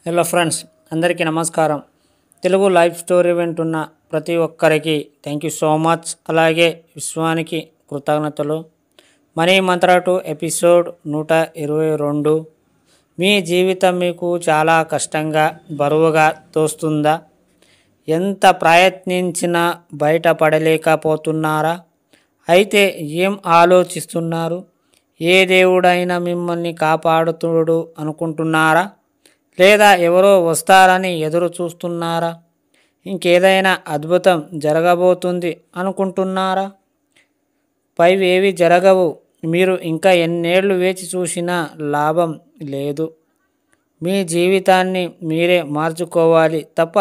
Hello friends, అందరికీ నమస్కారం. Telugu life story వింటున్న ప్రతి ఒక్కరికి థ్యాంక్ యూ సో మచ్. అలాగే విశ్వానికి కృతజ్ఞతలు. మనీ మంత్ర 2 ఎపిసోడ్ 122. మీ జీవితం మీకు చాలా కష్టంగా, బరువుగా తోస్తుందా? ఎంత ప్రయత్నించినా బయటపడలేకపోతున్నారా? అయితే ఏం ఆలోచిస్తున్నారు? ఏ దేవుడైనా మిమ్మల్ని కాపాడుతుడు అనుకుంటున్నారా? లేదా ఎవరో వస్తారని ఎదురు చూస్తున్నారా? ఇంకేదైనా అద్భుతం జరగబోతుంది అనుకుంటున్నారా? పైవేవి జరగవు. మీరు ఇంకా ఎన్నేళ్ళు వేచి చూసినా లాభం లేదు. మీ జీవితాన్ని మీరే మార్చుకోవాలి తప్ప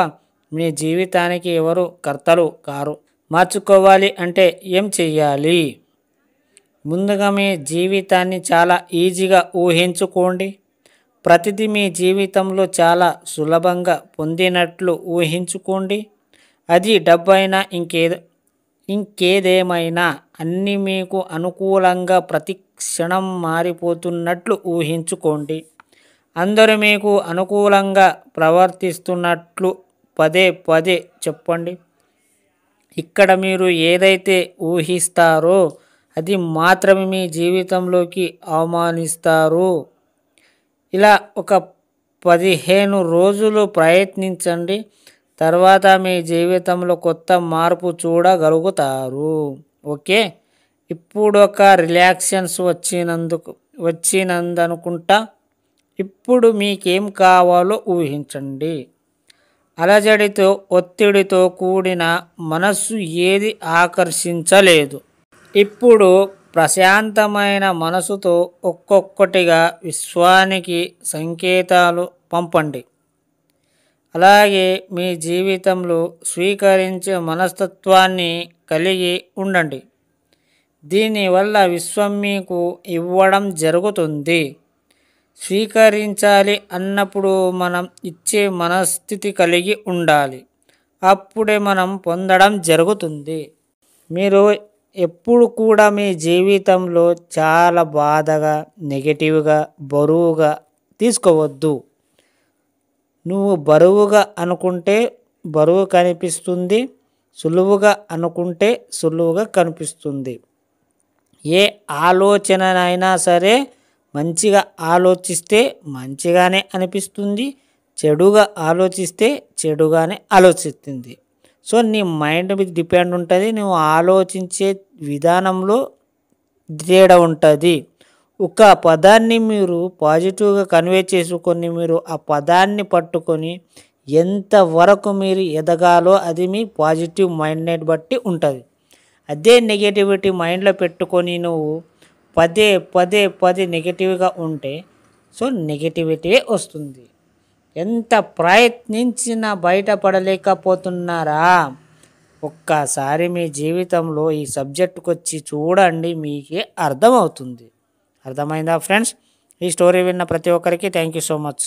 మీ జీవితానికి ఎవరు కర్తలు కారు. మార్చుకోవాలి అంటే ఏం చెయ్యాలి? ముందుగా మీ జీవితాన్ని చాలా ఈజీగా ఊహించుకోండి. ప్రతిదీ మీ జీవితంలో చాలా సులభంగా పొందినట్లు ఊహించుకోండి. అది డబ్బైనా ఇంకేదేమైనా అన్నీ మీకు అనుకూలంగా ప్రతి క్షణం మారిపోతున్నట్లు ఊహించుకోండి. అందరూ మీకు అనుకూలంగా ప్రవర్తిస్తున్నట్లు పదే పదే చెప్పండి. ఇక్కడ మీరు ఏదైతే ఊహిస్తారో అది మాత్రమే మీ జీవితంలోకి ఆహ్వానిస్తారు. ఇలా ఒక 15 రోజులు ప్రయత్నించండి. తర్వాత మీ జీవితంలో కొత్త మార్పు చూడగలుగుతారు. ఓకే, ఇప్పుడు ఒక రిలాక్సెన్స్ వచ్చినందనుకుంటా. ఇప్పుడు మీకేం కావాలో ఊహించండి. అలజడితో, ఒత్తిడితో కూడిన మనస్సు ఏది ఆకర్షించలేదు. ఇప్పుడు ప్రశాంతమైన మనసుతో ఒక్కొక్కటిగా విశ్వానికి సంకేతాలు పంపండి. అలాగే మీ జీవితంలో స్వీకరించే మనస్తత్వాన్ని కలిగి ఉండండి. దీనివల్ల విశ్వం మీకు ఇవ్వడం జరుగుతుంది. స్వీకరించాలి అన్నప్పుడు మనం ఇచ్చే మనస్థితి కలిగి ఉండాలి. అప్పుడే మనం పొందడం జరుగుతుంది. మీరు ఎప్పుడు కూడా మీ జీవితంలో చాలా బాధగా, నెగిటివ్గా, బరువుగా తీసుకోవద్దు. నువ్వు బరువుగా అనుకుంటే బరువు కనిపిస్తుంది, సులువుగా అనుకుంటే సులువుగా కనిపిస్తుంది. ఏ ఆలోచననైనా సరే మంచిగా ఆలోచిస్తే మంచిగానే అనిపిస్తుంది, చెడుగా ఆలోచిస్తే చెడుగానే ఆలోచిస్తుంది. సో నీ మైండ్ మీద డిపెండ్ ఉంటుంది. నువ్వు ఆలోచించే విధానంలో తేడా ఉంటుంది. ఒక పదాన్ని మీరు పాజిటివ్గా కన్వే చేసుకొని మీరు ఆ పదాన్ని పట్టుకొని ఎంతవరకు మీరు ఎదగాలో అది మీ పాజిటివ్ మైండ్ని బట్టి ఉంటుంది. అదే నెగిటివిటీ మైండ్లో పెట్టుకొని నువ్వు పదే పదే పదే నెగిటివ్గా ఉంటే సో నెగిటివిటీ వస్తుంది. ఎంత ప్రయత్నించినా బయటపడలేకపోతున్నారా? ఒక్కసారి మీ జీవితంలో ఈ సబ్జెక్టుకు వచ్చి చూడండి, మీకే అర్థమవుతుంది. అర్థమైందా ఫ్రెండ్స్? ఈ స్టోరీ విన్న ప్రతి ఒక్కరికి థ్యాంక్ యూ సో మచ్.